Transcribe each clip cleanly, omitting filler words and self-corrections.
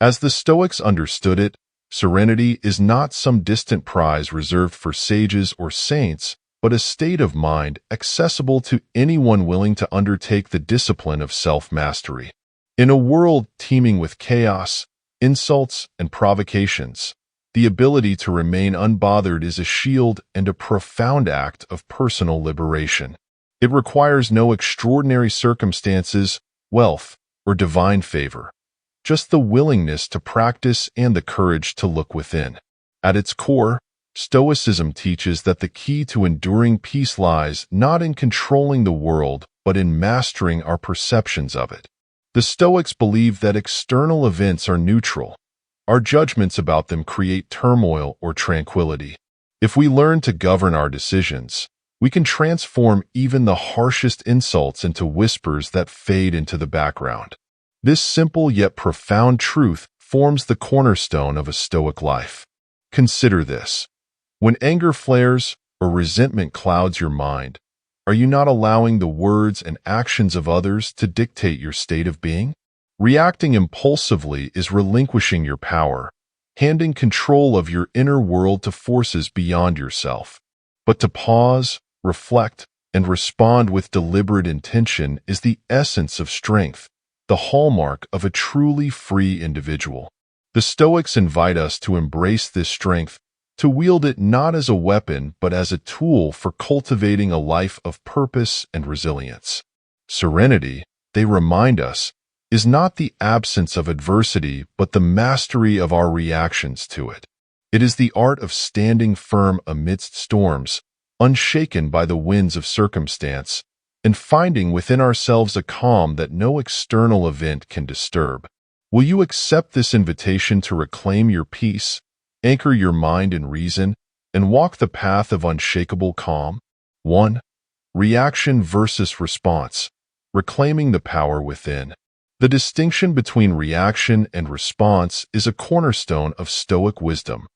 As the Stoics understood it, serenity is not some distant prize reserved for sages or saints, but a state of mind accessible to anyone willing to undertake the discipline of self-mastery. In a world teeming with chaos, insults, and provocations, the ability to remain unbothered is a shield and a profound act of personal liberation. It requires no extraordinary circumstances, wealth, or divine favor, just the willingness to practice and the courage to look within. At its core, Stoicism teaches that the key to enduring peace lies not in controlling the world, but in mastering our perceptions of it. The Stoics believe that external events are neutral. Our judgments about them create turmoil or tranquility. If we learn to govern our decisions, we can transform even the harshest insults into whispers that fade into the background. This simple yet profound truth forms the cornerstone of a Stoic life. Consider this. When anger flares or resentment clouds your mind, are you not allowing the words and actions of others to dictate your state of being? Reacting impulsively is relinquishing your power, handing control of your inner world to forces beyond yourself. But to pause, reflect, and respond with deliberate intention is the essence of strength, the hallmark of a truly free individual. The Stoics invite us to embrace this strength, to wield it not as a weapon but as a tool for cultivating a life of purpose and resilience. Serenity, they remind us, is not the absence of adversity but the mastery of our reactions to it. It is the art of standing firm amidst storms, unshaken by the winds of circumstance, and finding within ourselves a calm that no external event can disturb. Will you accept this invitation to reclaim your peace, anchor your mind in reason, and walk the path of unshakable calm? 1. Reaction versus response. Reclaiming the power within. The distinction between reaction and response is a cornerstone of Stoic wisdom,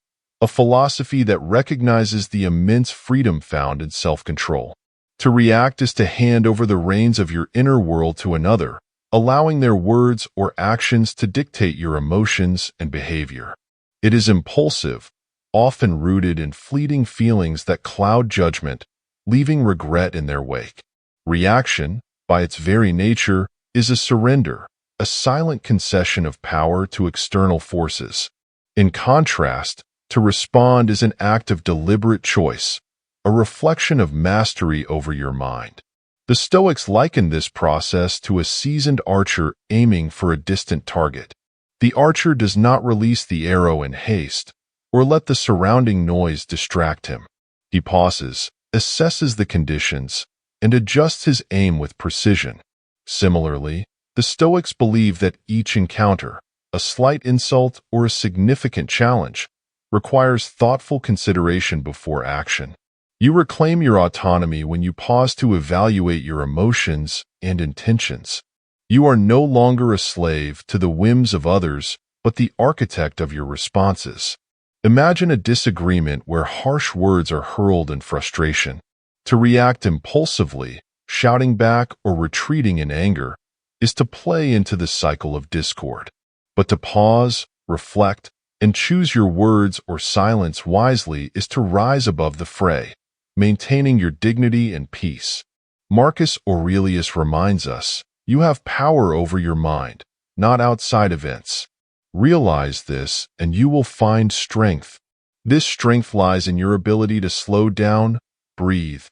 a philosophy that recognizes the immense freedom found in self-control. To react is to hand over the reins of your inner world to another, allowing their words or actions to dictate your emotions and behavior. It is impulsive, often rooted in fleeting feelings that cloud judgment, leaving regret in their wake. Reaction, by its very nature, is a surrender, a silent concession of power to external forces. In contrast, to respond is an act of deliberate choice, a reflection of mastery over your mind. The Stoics liken this process to a seasoned archer aiming for a distant target. The archer does not release the arrow in haste, or let the surrounding noise distract him. He pauses, assesses the conditions, and adjusts his aim with precision. Similarly, the Stoics believe that each encounter, a slight insult or a significant challenge, requires thoughtful consideration before action. You reclaim your autonomy when you pause to evaluate your emotions and intentions. You are no longer a slave to the whims of others, but the architect of your responses. Imagine a disagreement where harsh words are hurled in frustration. To react impulsively, shouting back or retreating in anger, is to play into the cycle of discord. But to pause, reflect, and choose your words or silence wisely is to rise above the fray, maintaining your dignity and peace. Marcus Aurelius reminds us, you have power over your mind, not outside events. Realize this, and you will find strength. This strength lies in your ability to slow down, breathe,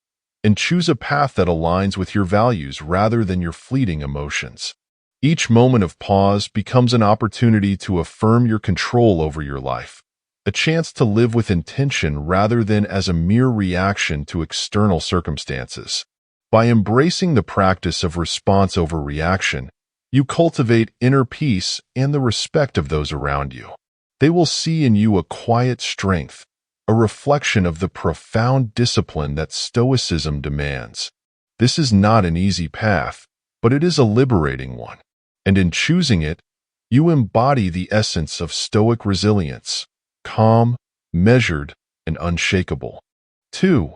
and choose a path that aligns with your values rather than your fleeting emotions. Each moment of pause becomes an opportunity to affirm your control over your life, a chance to live with intention rather than as a mere reaction to external circumstances. By embracing the practice of response over reaction, you cultivate inner peace and the respect of those around you. They will see in you a quiet strength, a reflection of the profound discipline that Stoicism demands. This is not an easy path, but it is a liberating one. And in choosing it, you embody the essence of Stoic resilience, calm, measured, and unshakable. 2.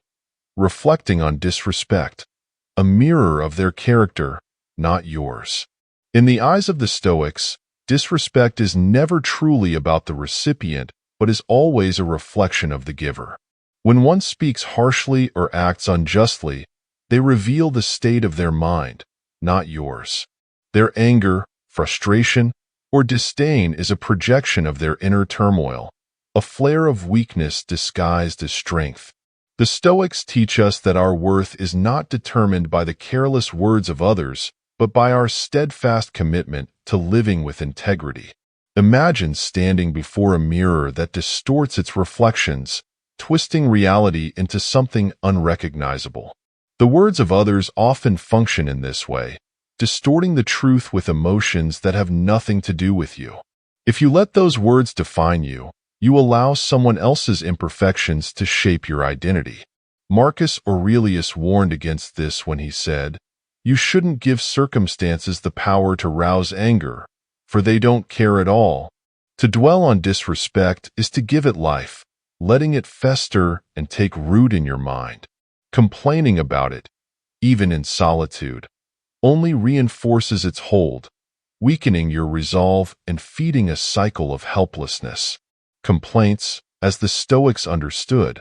Reflecting on disrespect, a mirror of their character, not yours. In the eyes of the Stoics, disrespect is never truly about the recipient, but is always a reflection of the giver. When one speaks harshly or acts unjustly, they reveal the state of their mind, not yours. Their anger, frustration, or disdain is a projection of their inner turmoil, a flare of weakness disguised as strength. The Stoics teach us that our worth is not determined by the careless words of others, but by our steadfast commitment to living with integrity. Imagine standing before a mirror that distorts its reflections, twisting reality into something unrecognizable. The words of others often function in this way, distorting the truth with emotions that have nothing to do with you. If you let those words define you, you allow someone else's imperfections to shape your identity. Marcus Aurelius warned against this when he said, "You shouldn't give circumstances the power to rouse anger, for they don't care at all." To dwell on disrespect is to give it life, letting it fester and take root in your mind. Complaining about it, even in solitude, only reinforces its hold, weakening your resolve and feeding a cycle of helplessness. Complaints, as the Stoics understood,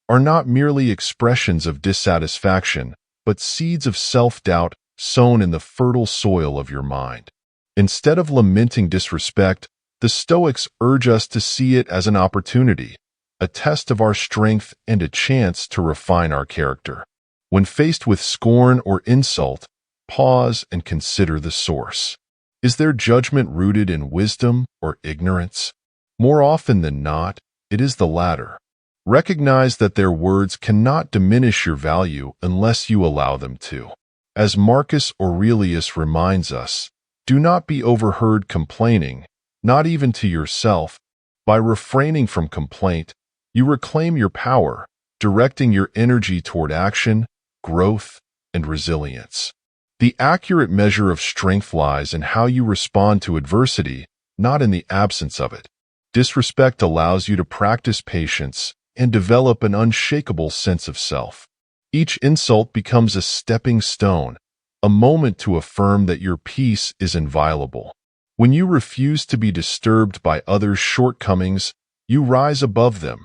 are not merely expressions of dissatisfaction, but seeds of self-doubt sown in the fertile soil of your mind. Instead of lamenting disrespect, the Stoics urge us to see it as an opportunity, a test of our strength and a chance to refine our character. When faced with scorn or insult, pause and consider the source. Is their judgment rooted in wisdom or ignorance? More often than not, it is the latter. Recognize that their words cannot diminish your value unless you allow them to. As Marcus Aurelius reminds us, do not be overheard complaining, not even to yourself. By refraining from complaint, you reclaim your power, directing your energy toward action, growth, and resilience. The accurate measure of strength lies in how you respond to adversity, not in the absence of it. Disrespect allows you to practice patience and develop an unshakable sense of self. Each insult becomes a stepping stone, a moment to affirm that your peace is inviolable. When you refuse to be disturbed by others' shortcomings, you rise above them,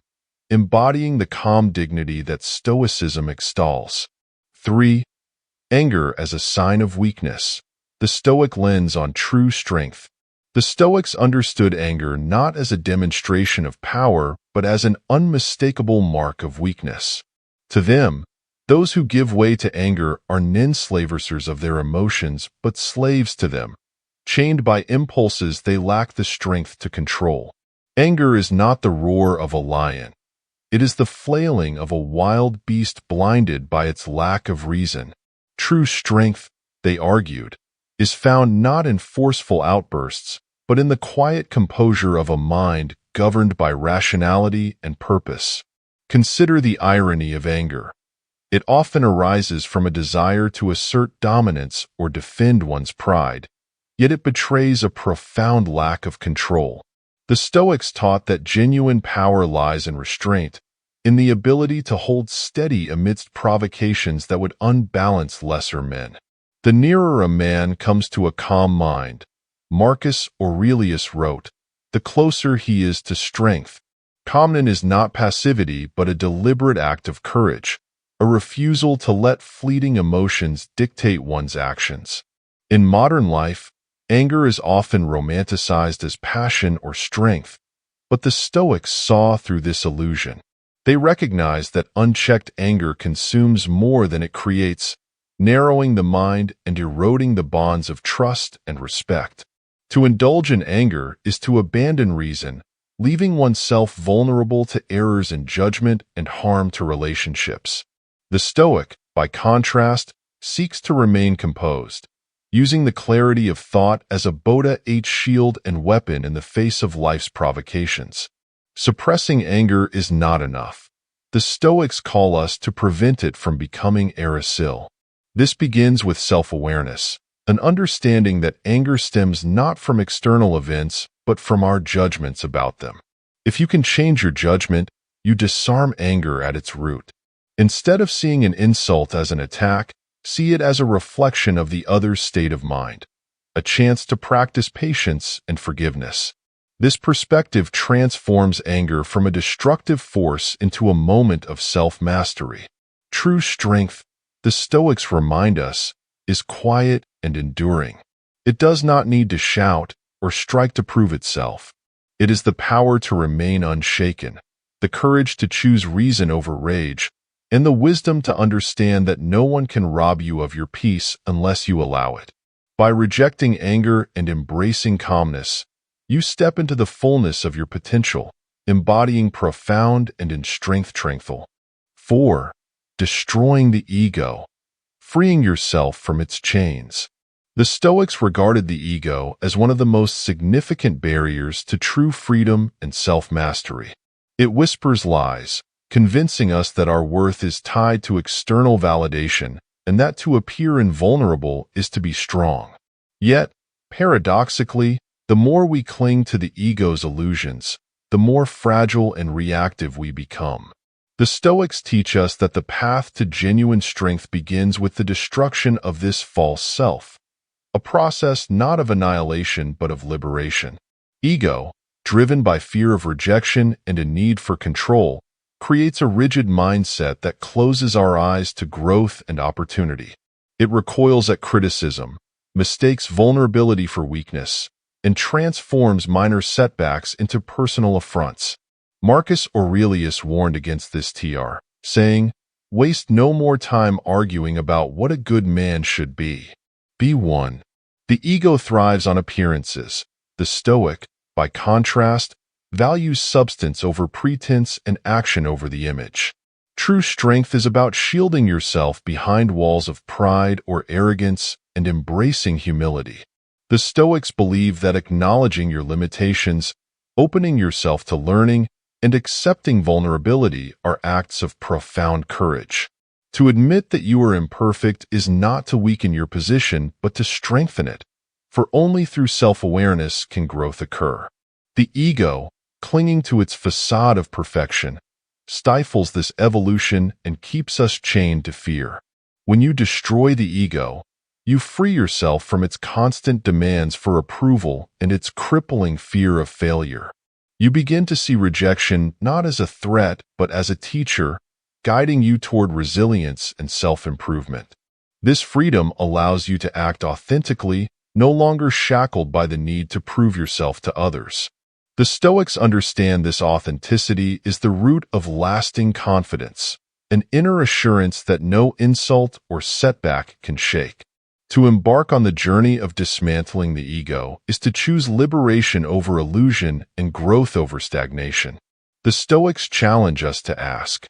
embodying the calm dignity that Stoicism extols. 3. Anger as a sign of weakness. The Stoic lens on true strength. The Stoics understood anger not as a demonstration of power, but as an unmistakable mark of weakness. To them, those who give way to anger are enslavers of their emotions, but slaves to them, chained by impulses they lack the strength to control. Anger is not the roar of a lion. It is the flailing of a wild beast blinded by its lack of reason. True strength, they argued, is found not in forceful outbursts, but in the quiet composure of a mind governed by rationality and purpose. Consider the irony of anger. It often arises from a desire to assert dominance or defend one's pride, yet it betrays a profound lack of control. The Stoics taught that genuine power lies in restraint, in the ability to hold steady amidst provocations that would unbalance lesser men. The nearer a man comes to a calm mind, Marcus Aurelius wrote, the closer he is to strength. Calmness is not passivity, but a deliberate act of courage, a refusal to let fleeting emotions dictate one's actions. In modern life, anger is often romanticized as passion or strength, but the Stoics saw through this illusion. They recognized that unchecked anger consumes more than it creates, narrowing the mind and eroding the bonds of trust and respect. To indulge in anger is to abandon reason, leaving oneself vulnerable to errors in judgment and harm to relationships. The Stoic, by contrast, seeks to remain composed, using the clarity of thought as a Buddha-H shield and weapon in the face of life's provocations. Suppressing anger is not enough. The Stoics call us to prevent it from becoming irascible. This begins with self-awareness, an understanding that anger stems not from external events, but from our judgments about them. If you can change your judgment, you disarm anger at its root. Instead of seeing an insult as an attack, see it as a reflection of the other's state of mind. a chance to practice patience and forgiveness. This perspective transforms anger from a destructive force into a moment of self-mastery. True strength, the Stoics remind us, is quiet and enduring. It does not need to shout or strike to prove itself. It is the power to remain unshaken, the courage to choose reason over rage, and the wisdom to understand that no one can rob you of your peace unless you allow it. By rejecting anger and embracing calmness, you step into the fullness of your potential, embodying profound and in strength tranquil. 4. Destroying the ego, freeing yourself from its chains. The Stoics regarded the ego as one of the most significant barriers to true freedom and self-mastery. It whispers lies, convincing us that our worth is tied to external validation and that to appear invulnerable is to be strong. Yet, paradoxically, the more we cling to the ego's illusions, the more fragile and reactive we become. The Stoics teach us that the path to genuine strength begins with the destruction of this false self, a process not of annihilation but of liberation. Ego, driven by fear of rejection and a need for control, creates a rigid mindset that closes our eyes to growth and opportunity. It recoils at criticism, mistakes vulnerability for weakness, and transforms minor setbacks into personal affronts. Marcus Aurelius warned against this saying, "Waste no more time arguing about what a good man should be. Be one." The ego thrives on appearances. The Stoic, by contrast, values substance over pretense and action over the image. True strength is about shielding yourself behind walls of pride or arrogance and embracing humility. The Stoics believe that acknowledging your limitations, opening yourself to learning, and accepting vulnerability are acts of profound courage. To admit that you are imperfect is not to weaken your position, but to strengthen it, for only through self-awareness can growth occur. The ego, clinging to its facade of perfection, stifles this evolution and keeps us chained to fear. When you destroy the ego, you free yourself from its constant demands for approval and its crippling fear of failure. You begin to see rejection not as a threat, but as a teacher, guiding you toward resilience and self-improvement. This freedom allows you to act authentically, no longer shackled by the need to prove yourself to others. The Stoics understand this authenticity is the root of lasting confidence, an inner assurance that no insult or setback can shake. To embark on the journey of dismantling the ego is to choose liberation over illusion and growth over stagnation. The Stoics challenge us to ask,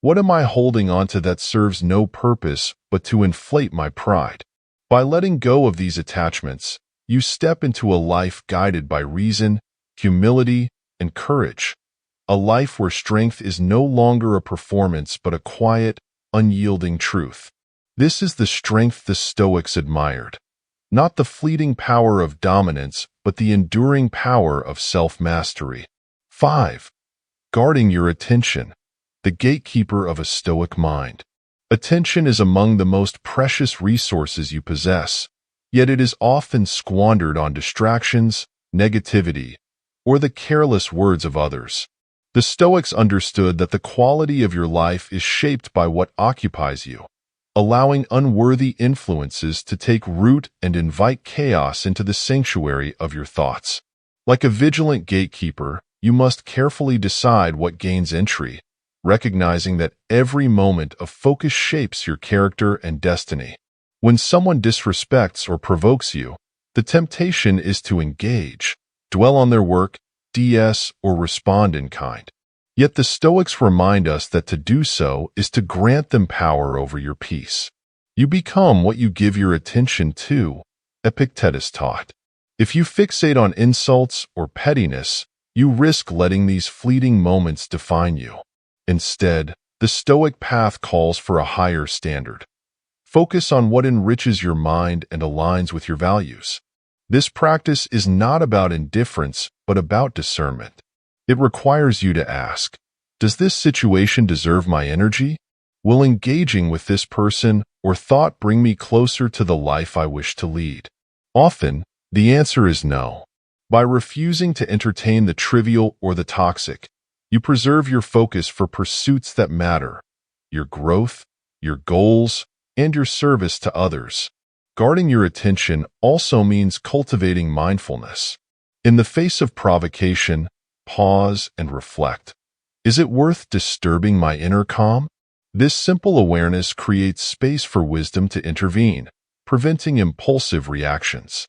what am I holding on to that serves no purpose but to inflate my pride? By letting go of these attachments, you step into a life guided by reason, humility, and courage. A life where strength is no longer a performance but a quiet, unyielding truth. This is the strength the Stoics admired, not the fleeting power of dominance, but the enduring power of self-mastery. 5. Guarding your attention, the gatekeeper of a Stoic mind. Attention is among the most precious resources you possess, yet it is often squandered on distractions, negativity, or the careless words of others. The Stoics understood that the quality of your life is shaped by what occupies you, allowing unworthy influences to take root and invite chaos into the sanctuary of your thoughts. Like a vigilant gatekeeper, you must carefully decide what gains entry, recognizing that every moment of focus shapes your character and destiny. When someone disrespects or provokes you, the temptation is to engage, dwell on their work, DS, or respond in kind. Yet the Stoics remind us that to do so is to grant them power over your peace. You become what you give your attention to, Epictetus taught. If you fixate on insults or pettiness, you risk letting these fleeting moments define you. Instead, the Stoic path calls for a higher standard. Focus on what enriches your mind and aligns with your values. This practice is not about indifference, but about discernment. It requires you to ask, does this situation deserve my energy? Will engaging with this person or thought bring me closer to the life I wish to lead? Often, the answer is no. By refusing to entertain the trivial or the toxic, you preserve your focus for pursuits that matter, your growth, your goals, and your service to others. Guarding your attention also means cultivating mindfulness. In the face of provocation, pause and reflect. Is it worth disturbing my inner calm? This simple awareness creates space for wisdom to intervene, preventing impulsive reactions.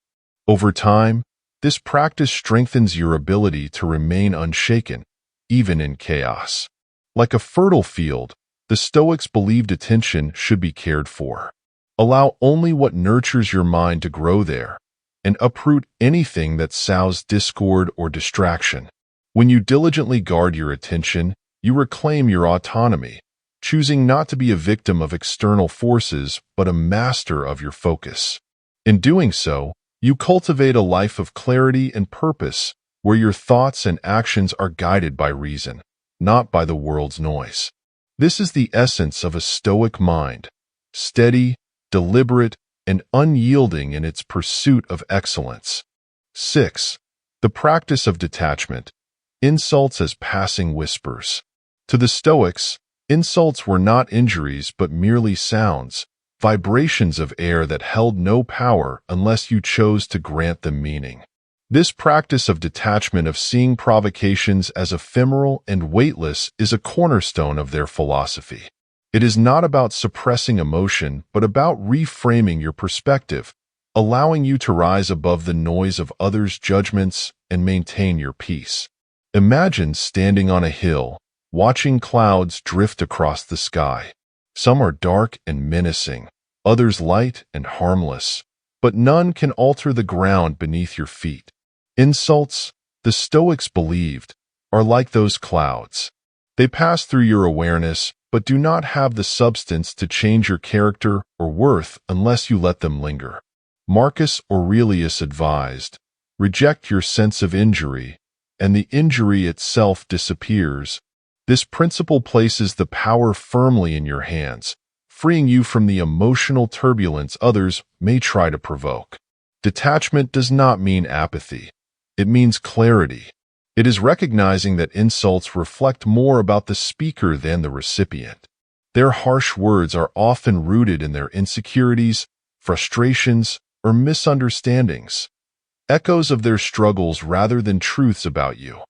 Over time, this practice strengthens your ability to remain unshaken, even in chaos. Like a fertile field, the Stoics believed attention should be cared for. Allow only what nurtures your mind to grow there, and uproot anything that sows discord or distraction. When you diligently guard your attention, you reclaim your autonomy, choosing not to be a victim of external forces but a master of your focus. In doing so, you cultivate a life of clarity and purpose, where your thoughts and actions are guided by reason, not by the world's noise. This is the essence of a Stoic mind: steady, deliberate, and unyielding in its pursuit of excellence. 6. The practice of detachment. Insults as passing whispers. To the Stoics, insults were not injuries but merely sounds, vibrations of air that held no power unless you chose to grant them meaning. This practice of detachment, of seeing provocations as ephemeral and weightless, is a cornerstone of their philosophy. It is not about suppressing emotion, but about reframing your perspective, allowing you to rise above the noise of others' judgments and maintain your peace. Imagine standing on a hill, watching clouds drift across the sky. Some are dark and menacing, others light and harmless, but none can alter the ground beneath your feet. Insults, the Stoics believed, are like those clouds. They pass through your awareness, but do not have the substance to change your character or worth unless you let them linger. Marcus Aurelius advised, "Reject your sense of injury, and the injury itself disappears." This principle places the power firmly in your hands, freeing you from the emotional turbulence others may try to provoke. Detachment does not mean apathy. It means clarity. It is recognizing that insults reflect more about the speaker than the recipient. Their harsh words are often rooted in their insecurities, frustrations, or misunderstandings, echoes of their struggles rather than truths about you.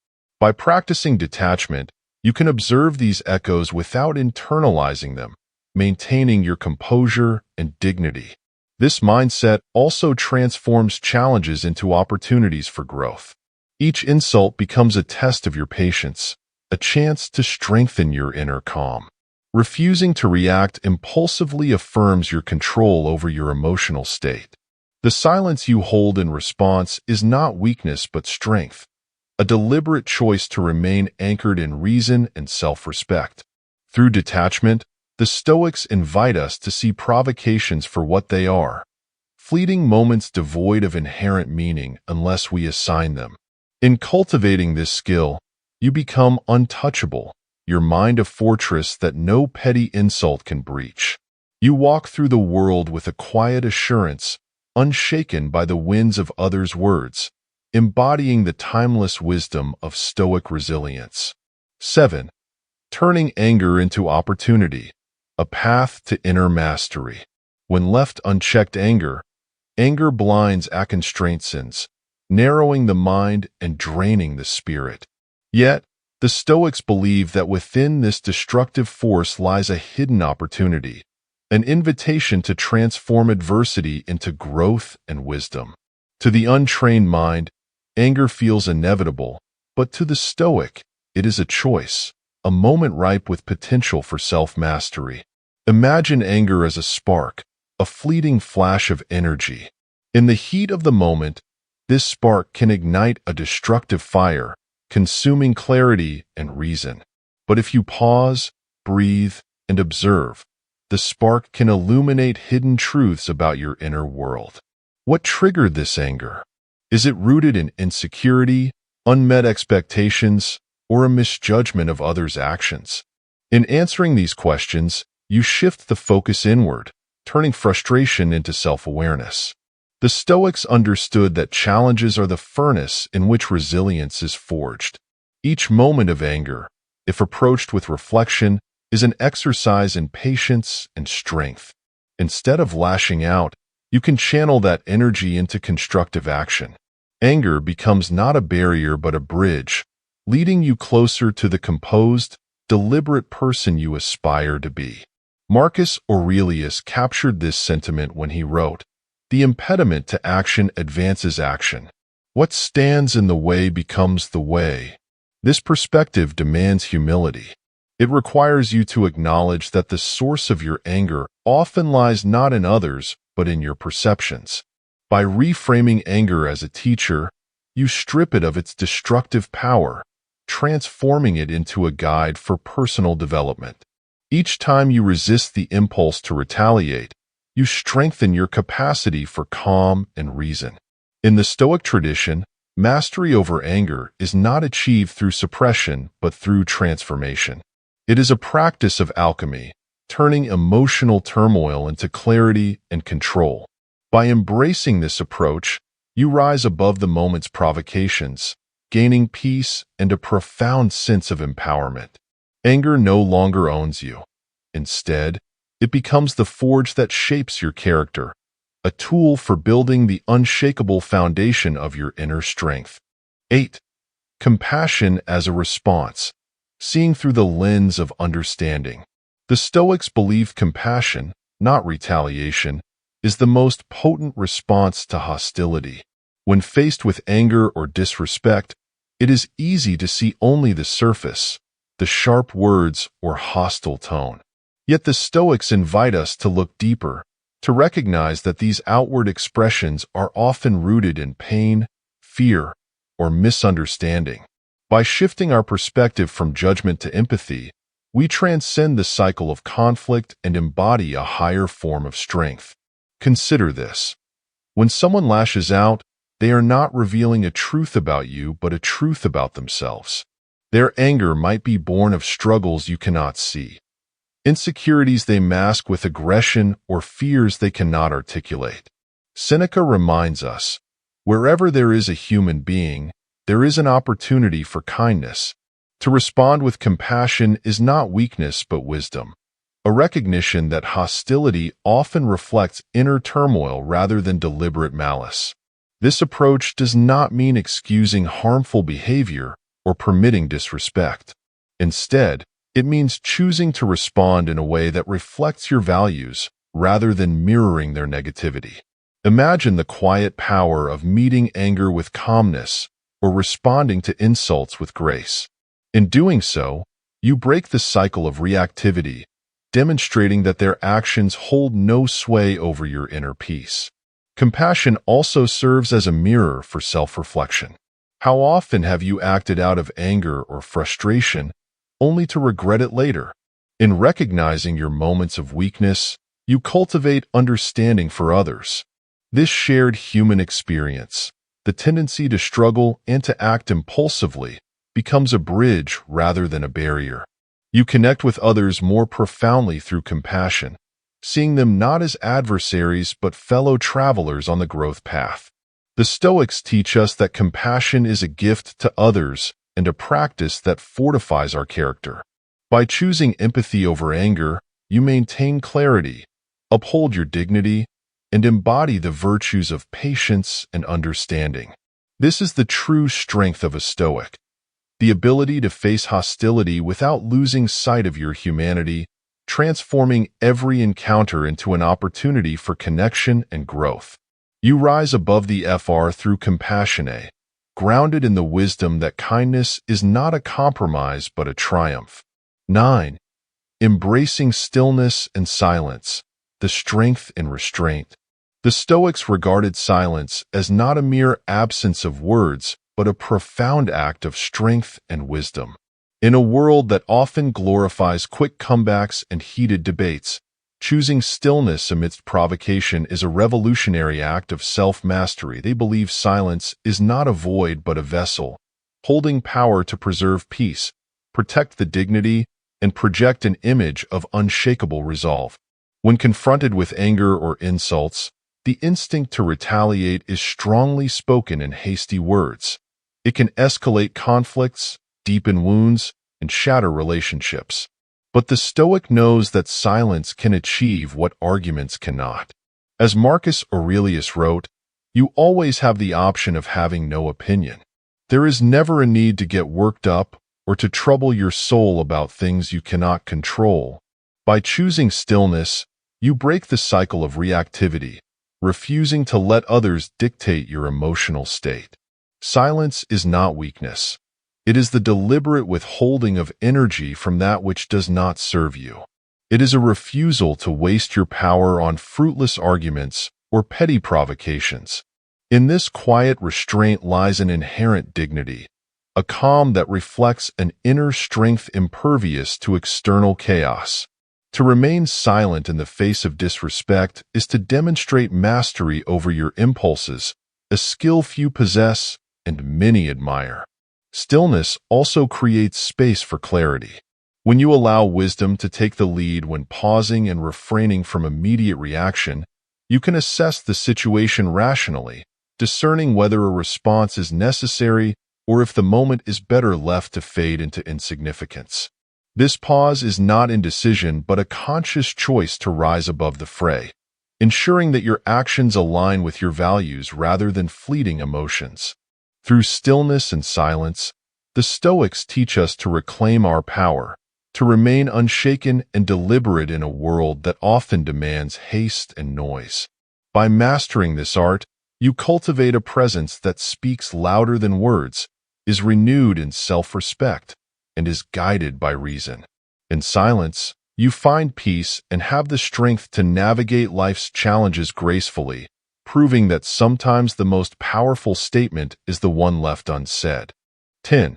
By practicing detachment, you can observe these echoes without internalizing them, maintaining your composure and dignity. This mindset also transforms challenges into opportunities for growth. Each insult becomes a test of your patience, a chance to strengthen your inner calm. Refusing to react impulsively affirms your control over your emotional state. The silence you hold in response is not weakness but strength, a deliberate choice to remain anchored in reason and self-respect. Through detachment, the Stoics invite us to see provocations for what they are, fleeting moments devoid of inherent meaning unless we assign them. In cultivating this skill, you become untouchable, your mind a fortress that no petty insult can breach. You walk through the world with a quiet assurance, unshaken by the winds of others' words, embodying the timeless wisdom of Stoic resilience. 7. Turning anger into opportunity, a path to inner mastery. When left unchecked, anger blinds a constraints, narrowing the mind and draining the spirit. Yet, the Stoics believe that within this destructive force lies a hidden opportunity, an invitation to transform adversity into growth and wisdom. To the untrained mind, anger feels inevitable, but to the Stoic, it is a choice, a moment ripe with potential for self-mastery. Imagine anger as a spark, a fleeting flash of energy. In the heat of the moment, this spark can ignite a destructive fire, consuming clarity and reason. But if you pause, breathe, and observe, the spark can illuminate hidden truths about your inner world. What triggered this anger? Is it rooted in insecurity, unmet expectations, or a misjudgment of others' actions? In answering these questions, you shift the focus inward, turning frustration into self-awareness. The Stoics understood that challenges are the furnace in which resilience is forged. Each moment of anger, if approached with reflection, is an exercise in patience and strength. Instead of lashing out, you can channel that energy into constructive action. Anger becomes not a barrier but a bridge, leading you closer to the composed, deliberate person you aspire to be. Marcus Aurelius captured this sentiment when he wrote, "The impediment to action advances action. What stands in the way becomes the way." This perspective demands humility. It requires you to acknowledge that the source of your anger often lies not in others, but in your perceptions. By reframing anger as a teacher, you strip it of its destructive power, transforming it into a guide for personal development. Each time you resist the impulse to retaliate, you strengthen your capacity for calm and reason. In the Stoic tradition, mastery over anger is not achieved through suppression but through transformation. It is a practice of alchemy, turning emotional turmoil into clarity and control. By embracing this approach, you rise above the moment's provocations, gaining peace and a profound sense of empowerment. Anger no longer owns you. Instead, it becomes the forge that shapes your character, a tool for building the unshakable foundation of your inner strength. 8. Compassion as a response, seeing through the lens of understanding. The Stoics believed compassion, not retaliation, is the most potent response to hostility. When faced with anger or disrespect, it is easy to see only the surface, the sharp words or hostile tone. Yet the Stoics invite us to look deeper, to recognize that these outward expressions are often rooted in pain, fear, or misunderstanding. By shifting our perspective from judgment to empathy, we transcend the cycle of conflict and embody a higher form of strength. Consider this. When someone lashes out, they are not revealing a truth about you, but a truth about themselves. Their anger might be born of struggles you cannot see, insecurities they mask with aggression, or fears they cannot articulate. Seneca reminds us, wherever there is a human being, there is an opportunity for kindness. To respond with compassion is not weakness but wisdom, a recognition that hostility often reflects inner turmoil rather than deliberate malice. This approach does not mean excusing harmful behavior or permitting disrespect. Instead, it means choosing to respond in a way that reflects your values rather than mirroring their negativity. Imagine the quiet power of meeting anger with calmness or responding to insults with grace. In doing so, you break the cycle of reactivity, demonstrating that their actions hold no sway over your inner peace. Compassion also serves as a mirror for self-reflection. How often have you acted out of anger or frustration, only to regret it later? In recognizing your moments of weakness, you cultivate understanding for others. This shared human experience, the tendency to struggle and to act impulsively, becomes a bridge rather than a barrier. You connect with others more profoundly through compassion, seeing them not as adversaries but fellow travelers on the growth path. The Stoics teach us that compassion is a gift to others and a practice that fortifies our character. By choosing empathy over anger, you maintain clarity, uphold your dignity, and embody the virtues of patience and understanding. This is the true strength of a Stoic, the ability to face hostility without losing sight of your humanity, transforming every encounter into an opportunity for connection and growth. You rise above the FR through compassion, grounded in the wisdom that kindness is not a compromise but a triumph. 9. Embracing stillness and silence, the strength in restraint. The Stoics regarded silence as not a mere absence of words, but a profound act of strength and wisdom. In a world that often glorifies quick comebacks and heated debates, choosing stillness amidst provocation is a revolutionary act of self-mastery. They believe silence is not a void but a vessel, holding power to preserve peace, protect the dignity, and project an image of unshakable resolve. When confronted with anger or insults, The instinct to retaliate is strongly spoken in hasty words. It can escalate conflicts, deepen wounds, and shatter relationships. But the Stoic knows that silence can achieve what arguments cannot. As Marcus Aurelius wrote, "You always have the option of having no opinion." There is never a need to get worked up or to trouble your soul about things you cannot control. By choosing stillness, you break the cycle of reactivity, refusing to let others dictate your emotional state. Silence is not weakness. It is the deliberate withholding of energy from that which does not serve you. It is a refusal to waste your power on fruitless arguments or petty provocations. In this quiet restraint lies an inherent dignity, a calm that reflects an inner strength impervious to external chaos. To remain silent in the face of disrespect is to demonstrate mastery over your impulses, a skill few possess and many admire. Stillness also creates space for clarity. When you allow wisdom to take the lead when pausing and refraining from immediate reaction, you can assess the situation rationally, discerning whether a response is necessary or if the moment is better left to fade into insignificance. This pause is not indecision but a conscious choice to rise above the fray, ensuring that your actions align with your values rather than fleeting emotions. Through stillness and silence, the Stoics teach us to reclaim our power, to remain unshaken and deliberate in a world that often demands haste and noise. By mastering this art, you cultivate a presence that speaks louder than words, is renewed in self-respect, and is guided by reason. In silence, you find peace and have the strength to navigate life's challenges gracefully, proving that sometimes the most powerful statement is the one left unsaid. 10.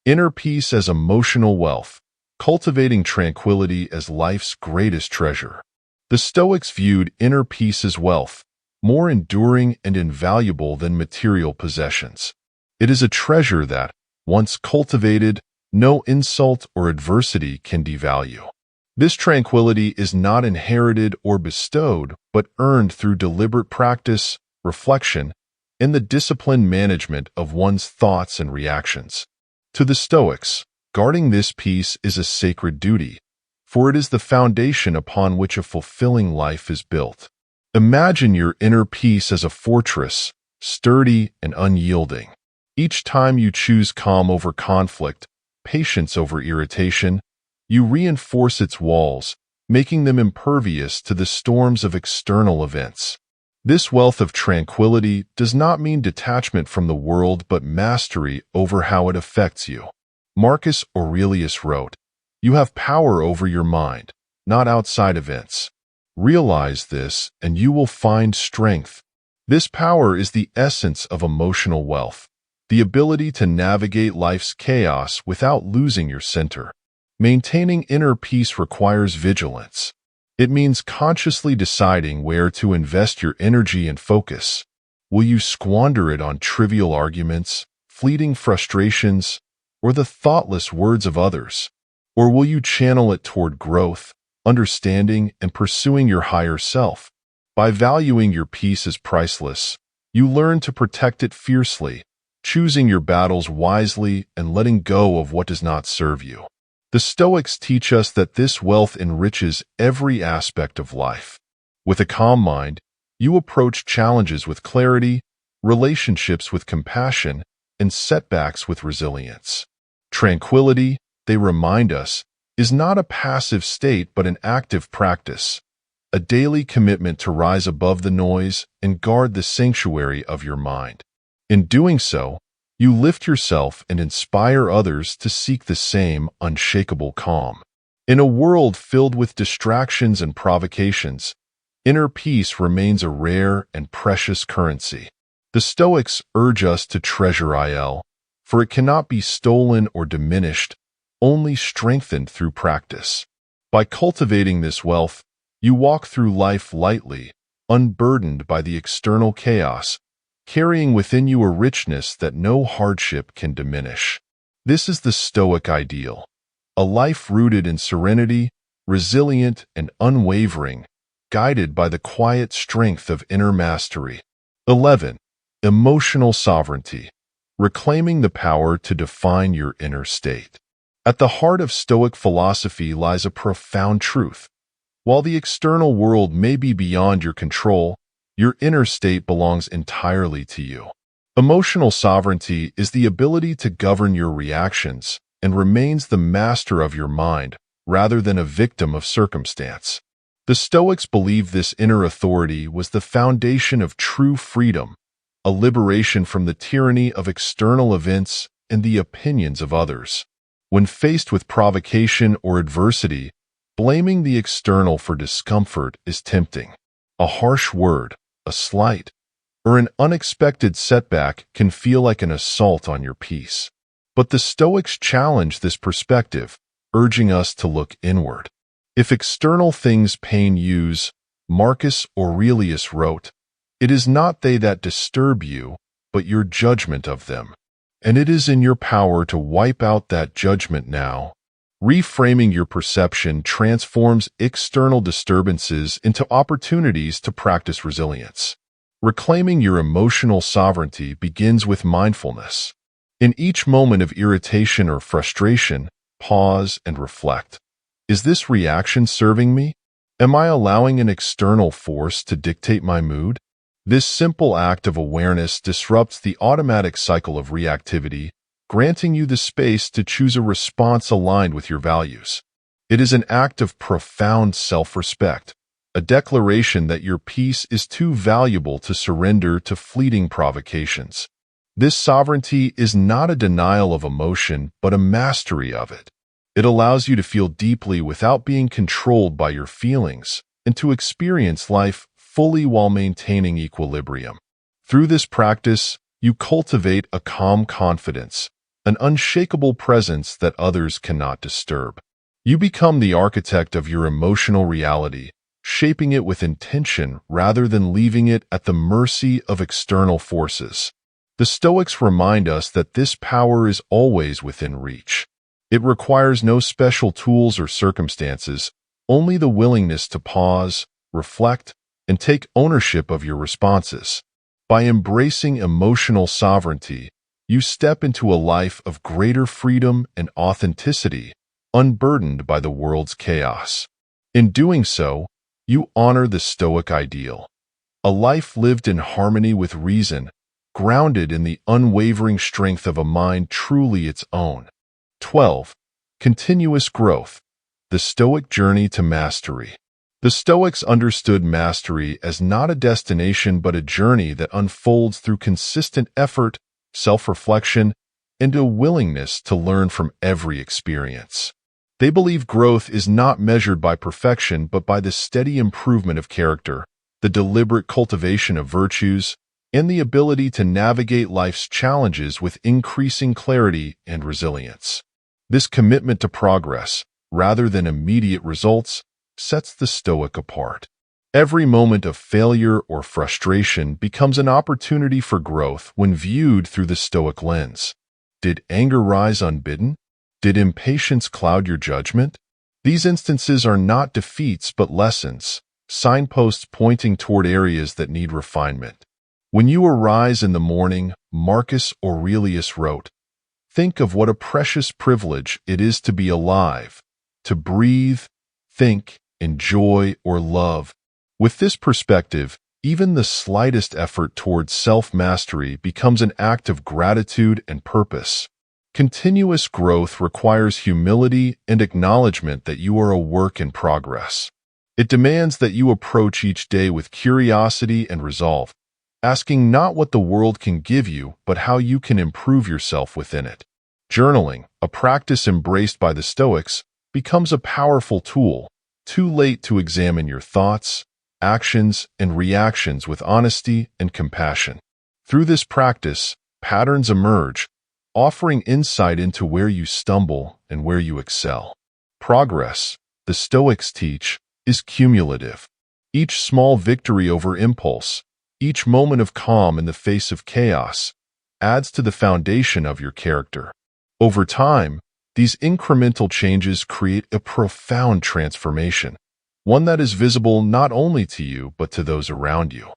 Inner peace as emotional wealth, cultivating tranquility as life's greatest treasure. The Stoics viewed inner peace as wealth, more enduring and invaluable than material possessions. It is a treasure that, once cultivated, no insult or adversity can devalue. This tranquility is not inherited or bestowed, but earned through deliberate practice, reflection, and the disciplined management of one's thoughts and reactions. To the Stoics, guarding this peace is a sacred duty, for it is the foundation upon which a fulfilling life is built. Imagine your inner peace as a fortress, sturdy and unyielding. Each time you choose calm over conflict, patience over irritation, you reinforce its walls, making them impervious to the storms of external events. This wealth of tranquility does not mean detachment from the world but mastery over how it affects you. Marcus Aurelius wrote, "You have power over your mind, not outside events. Realize this, and you will find strength." This power is the essence of emotional wealth, the ability to navigate life's chaos without losing your center. Maintaining inner peace requires vigilance. It means consciously deciding where to invest your energy and focus. Will you squander it on trivial arguments, fleeting frustrations, or the thoughtless words of others? Or will you channel it toward growth, understanding, and pursuing your higher self? By valuing your peace as priceless, you learn to protect it fiercely, choosing your battles wisely and letting go of what does not serve you. The Stoics teach us that this wealth enriches every aspect of life. With a calm mind, you approach challenges with clarity, relationships with compassion, and setbacks with resilience. Tranquility, they remind us, is not a passive state but an active practice, a daily commitment to rise above the noise and guard the sanctuary of your mind. In doing so, you lift yourself and inspire others to seek the same unshakable calm. In a world filled with distractions and provocations, inner peace remains a rare and precious currency. The Stoics urge us to treasure it, for it cannot be stolen or diminished, only strengthened through practice. By cultivating this wealth, you walk through life lightly, unburdened by the external chaos, carrying within you a richness that no hardship can diminish. This is the Stoic ideal, a life rooted in serenity, resilient and unwavering, guided by the quiet strength of inner mastery. 11. Emotional sovereignty, reclaiming the power to define your inner state. At the heart of Stoic philosophy lies a profound truth. While the external world may be beyond your control, your inner state belongs entirely to you. Emotional sovereignty is the ability to govern your reactions and remains the master of your mind rather than a victim of circumstance. The Stoics believed this inner authority was the foundation of true freedom, a liberation from the tyranny of external events and the opinions of others. When faced with provocation or adversity, blaming the external for discomfort is tempting. A harsh word, a slight, or an unexpected setback can feel like an assault on your peace. But the Stoics challenge this perspective, urging us to look inward. If external things pain you, Marcus Aurelius wrote, "It is not they that disturb you, but your judgment of them. And it is in your power to wipe out that judgment now." Reframing your perception transforms external disturbances into opportunities to practice resilience. Reclaiming your emotional sovereignty begins with mindfulness. In each moment of irritation or frustration, pause and reflect. Is this reaction serving me? Am I allowing an external force to dictate my mood? This simple act of awareness disrupts the automatic cycle of reactivity, granting you the space to choose a response aligned with your values. It is an act of profound self-respect, a declaration that your peace is too valuable to surrender to fleeting provocations. This sovereignty is not a denial of emotion, but a mastery of it. It allows you to feel deeply without being controlled by your feelings, and to experience life fully while maintaining equilibrium. Through this practice, you cultivate a calm confidence, an unshakable presence that others cannot disturb. You become the architect of your emotional reality, shaping it with intention rather than leaving it at the mercy of external forces. The Stoics remind us that this power is always within reach. It requires no special tools or circumstances, only the willingness to pause, reflect, and take ownership of your responses. By embracing emotional sovereignty, you step into a life of greater freedom and authenticity, unburdened by the world's chaos. In doing so, you honor the Stoic ideal, a life lived in harmony with reason, grounded in the unwavering strength of a mind truly its own. 12. Continuous growth, the Stoic journey to mastery. The Stoics understood mastery as not a destination but a journey that unfolds through consistent effort, self-reflection, and a willingness to learn from every experience. They believe growth is not measured by perfection but by the steady improvement of character, the deliberate cultivation of virtues, and the ability to navigate life's challenges with increasing clarity and resilience. This commitment to progress, rather than immediate results, sets the Stoic apart. Every moment of failure or frustration becomes an opportunity for growth when viewed through the Stoic lens. Did anger rise unbidden? Did impatience cloud your judgment? These instances are not defeats but lessons, signposts pointing toward areas that need refinement. When you arise in the morning, Marcus Aurelius wrote, "Think of what a precious privilege it is to be alive, to breathe, think, enjoy, or love." With this perspective, even the slightest effort towards self-mastery becomes an act of gratitude and purpose. Continuous growth requires humility and acknowledgement that you are a work in progress. It demands that you approach each day with curiosity and resolve, asking not what the world can give you, but how you can improve yourself within it. Journaling, a practice embraced by the Stoics, becomes a powerful tool, too late to examine your thoughts, actions, and reactions with honesty and compassion. Through this practice, patterns emerge, offering insight into where you stumble and where you excel. Progress, the Stoics teach, is cumulative. Each small victory over impulse, each moment of calm in the face of chaos, adds to the foundation of your character. Over time, these incremental changes create a profound transformation, one that is visible not only to you but to those around you.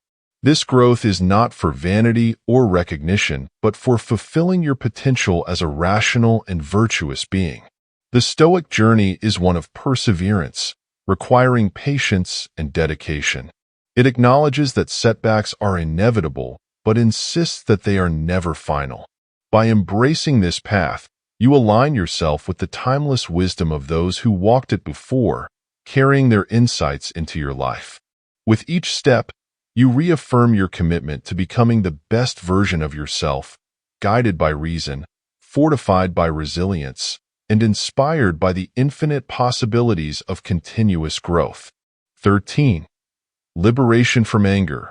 This growth is not for vanity or recognition, but for fulfilling your potential as a rational and virtuous being. The Stoic journey is one of perseverance, requiring patience and dedication. It acknowledges that setbacks are inevitable, but insists that they are never final. By embracing this path, you align yourself with the timeless wisdom of those who walked it before, carrying their insights into your life. With each step, you reaffirm your commitment to becoming the best version of yourself, guided by reason, fortified by resilience, and inspired by the infinite possibilities of continuous growth. 13. Liberation from anger,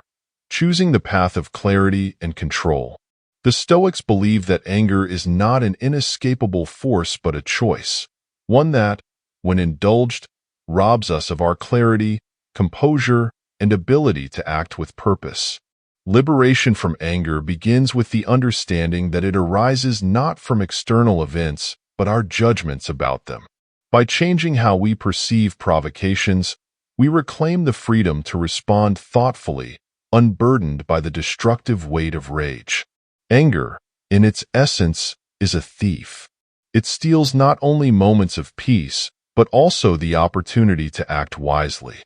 choosing the path of clarity and control. The Stoics believe that anger is not an inescapable force but a choice, one that, when indulged, robs us of our clarity, composure, and ability to act with purpose. Liberation from anger begins with the understanding that it arises not from external events, but our judgments about them. By changing how we perceive provocations, we reclaim the freedom to respond thoughtfully, unburdened by the destructive weight of rage. Anger, in its essence, is a thief. It steals not only moments of peace, but also the opportunity to act wisely.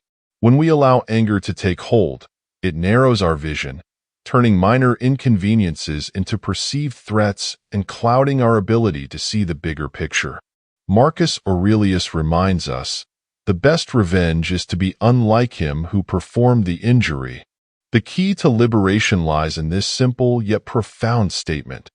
When we allow anger to take hold, it narrows our vision, turning minor inconveniences into perceived threats and clouding our ability to see the bigger picture. Marcus Aurelius reminds us, the best revenge is to be unlike him who performed the injury. The key to liberation lies in this simple yet profound statement: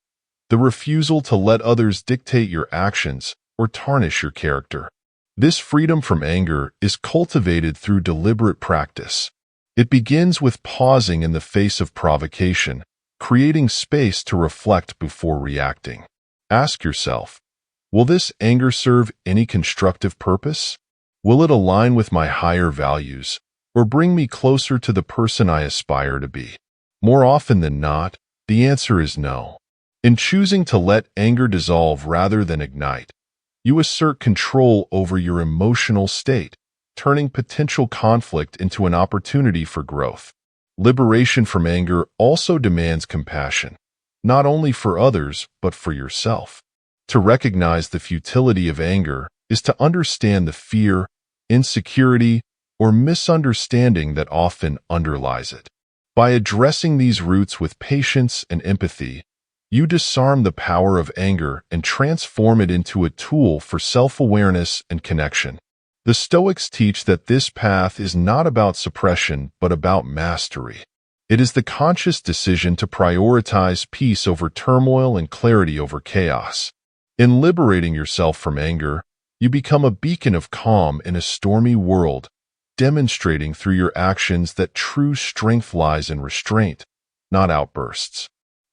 the refusal to let others dictate your actions or tarnish your character. This freedom from anger is cultivated through deliberate practice. It begins with pausing in the face of provocation, creating space to reflect before reacting. Ask yourself, will this anger serve any constructive purpose? Will it align with my higher values, or bring me closer to the person I aspire to be? More often than not, the answer is no. In choosing to let anger dissolve rather than ignite, you assert control over your emotional state, turning potential conflict into an opportunity for growth. Liberation from anger also demands compassion, not only for others, but for yourself. To recognize the futility of anger is to understand the fear, insecurity, or misunderstanding that often underlies it. By addressing these roots with patience and empathy, you disarm the power of anger and transform it into a tool for self-awareness and connection. The Stoics teach that this path is not about suppression, but about mastery. It is the conscious decision to prioritize peace over turmoil and clarity over chaos. In liberating yourself from anger, you become a beacon of calm in a stormy world, demonstrating through your actions that true strength lies in restraint, not outbursts.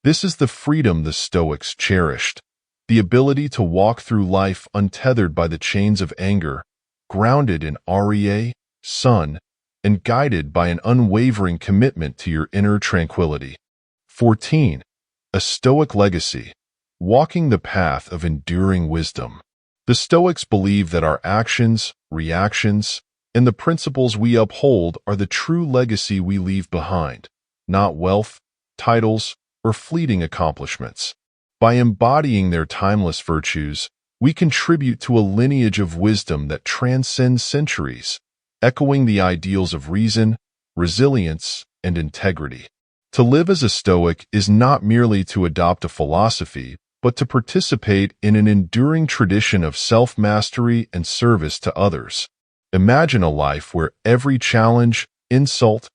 This is the freedom the Stoics cherished, the ability to walk through life untethered by the chains of anger, grounded in Arie, sun, and guided by an unwavering commitment to your inner tranquility. 14. A Stoic legacy, walking the path of enduring wisdom. The Stoics believe that our actions, reactions, and the principles we uphold are the true legacy we leave behind, not wealth, titles, or fleeting accomplishments. By embodying their timeless virtues, we contribute to a lineage of wisdom that transcends centuries, echoing the ideals of reason, resilience, and integrity. To live as a Stoic is not merely to adopt a philosophy, but to participate in an enduring tradition of self-mastery and service to others. Imagine a life where every challenge, insult,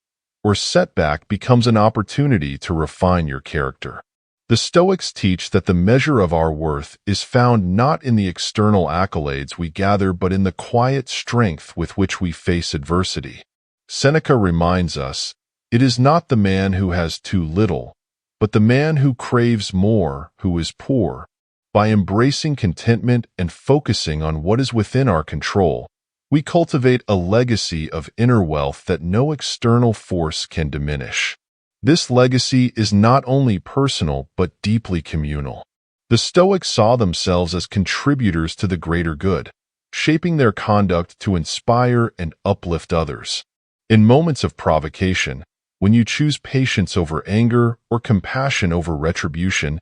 or setback becomes an opportunity to refine your character. The Stoics teach that the measure of our worth is found not in the external accolades we gather but in the quiet strength with which we face adversity. Seneca reminds us, it is not the man who has too little, but the man who craves more who is poor. By embracing contentment and focusing on what is within our control, we cultivate a legacy of inner wealth that no external force can diminish. This legacy is not only personal but deeply communal. The Stoics saw themselves as contributors to the greater good, shaping their conduct to inspire and uplift others. In moments of provocation, when you choose patience over anger or compassion over retribution,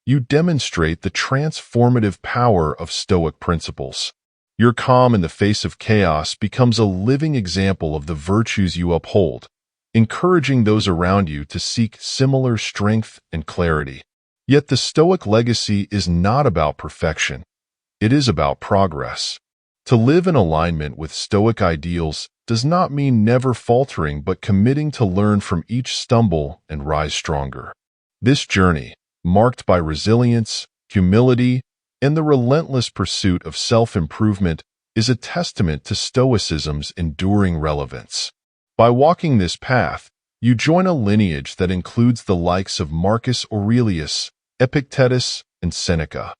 you demonstrate the transformative power of Stoic principles. Your calm in the face of chaos becomes a living example of the virtues you uphold, encouraging those around you to seek similar strength and clarity. Yet the Stoic legacy is not about perfection. It is about progress. To live in alignment with Stoic ideals does not mean never faltering but committing to learn from each stumble and rise stronger. This journey, marked by resilience, humility, and the relentless pursuit of self-improvement, is a testament to Stoicism's enduring relevance. By walking this path, you join a lineage that includes the likes of Marcus Aurelius, Epictetus, and Seneca,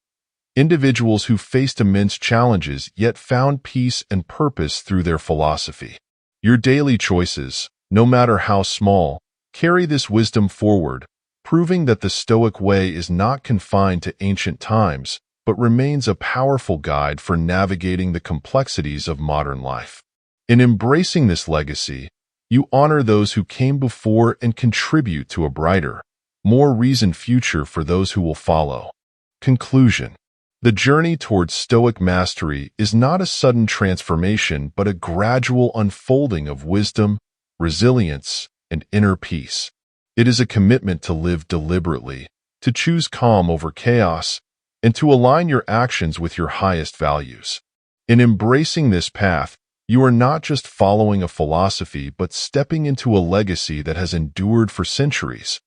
individuals who faced immense challenges yet found peace and purpose through their philosophy. Your daily choices, no matter how small, carry this wisdom forward, proving that the Stoic way is not confined to ancient times, but remains a powerful guide for navigating the complexities of modern life. In embracing this legacy, you honor those who came before and contribute to a brighter, more reasoned future for those who will follow. Conclusion. The journey towards Stoic mastery is not a sudden transformation but a gradual unfolding of wisdom, resilience, and inner peace. It is a commitment to live deliberately, to choose calm over chaos, and to align your actions with your highest values. In embracing this path, you are not just following a philosophy but stepping into a legacy that has endured for centuries,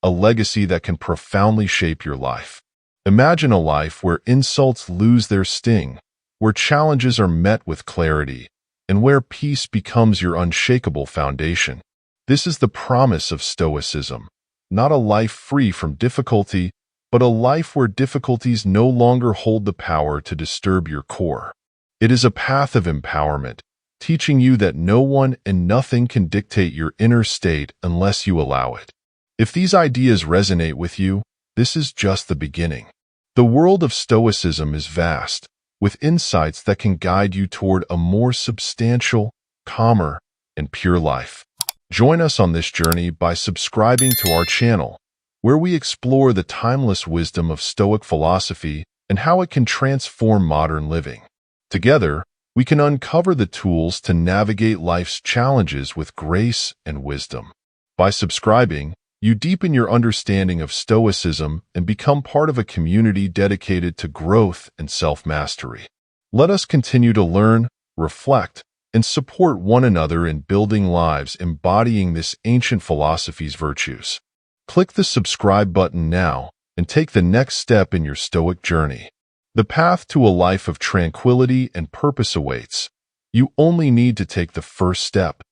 a legacy that can profoundly shape your life. Imagine a life where insults lose their sting, where challenges are met with clarity, and where peace becomes your unshakable foundation. This is the promise of Stoicism, not a life free from difficulty, but a life where difficulties no longer hold the power to disturb your core. It is a path of empowerment, teaching you that no one and nothing can dictate your inner state unless you allow it. If these ideas resonate with you, this is just the beginning. The world of Stoicism is vast, with insights that can guide you toward a more substantial, calmer, and pure life. Join us on this journey by subscribing to our channel, where we explore the timeless wisdom of Stoic philosophy and how it can transform modern living. Together, we can uncover the tools to navigate life's challenges with grace and wisdom. By subscribing, you deepen your understanding of Stoicism and become part of a community dedicated to growth and self-mastery. Let us continue to learn, reflect, and support one another in building lives embodying this ancient philosophy's virtues. Click the subscribe button now and take the next step in your Stoic journey. The path to a life of tranquility and purpose awaits. You only need to take the first step.